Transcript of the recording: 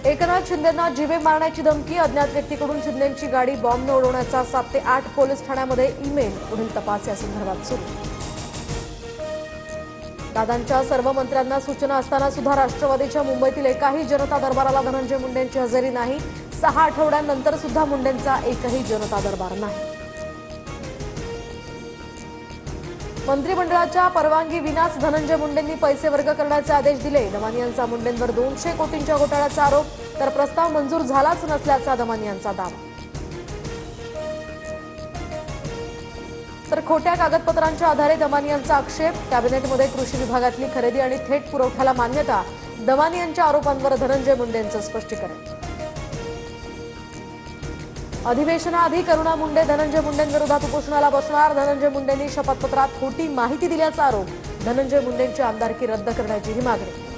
एकनाथ शिंदेंना जीवे मारण्याची धमकी, अज्ञात व्यक्तीकडून शिंदेंची गाडी बॉम्बने उडवण्याचा 7 ते 8 पोलीस ठाण्यामध्ये ईमेल, पुढील तपास या संदर्भात सुरू। दादांच्या सर्व मंत्र्यांना सूचना असताना सुद्धा राष्ट्रवादीच्या मुंबईतील एकाही जनता दरबाराला धनंजय मुंडेंची हजेरी नाही। 6 आठवड्यांनंतर सुद्धा मुंडेंचा एकही जनता दरबार नाही। मंत्रिमंडळाच्या परवानगी विनाच धनंजय मुंडेंनी पैसे वर्ग करण्याचे आदेश दिले। दमानी यांचा मुंडेंवर 200 कोटींच्या घोटाळ्याचा आरोप, तर प्रस्ताव मंजूर झालाच नसल्याचा दमानी यांचा दावा। तर खोट्या कागदपत्रांच्या आधारे दमानी यांचा आक्षेप, कॅबिनेटमध्ये कृषी विभागातली खरेदी आणि थेट पुरवठ्याला मान्यता। दमानी यांच्या आरोपांवर धनंजय मुंडेंचं स्पष्टीकरण। अधिवेशनाआधी करुणा मुंडे धनंजय मुंडेंविरोधात उपोषणाला बसणार। धनंजय मुंडेंनी शपथपत्रात खोटी माहिती दिल्याचा आरोप, धनंजय मुंडेंची आमदारकी रद्द करण्याचीही मागणी।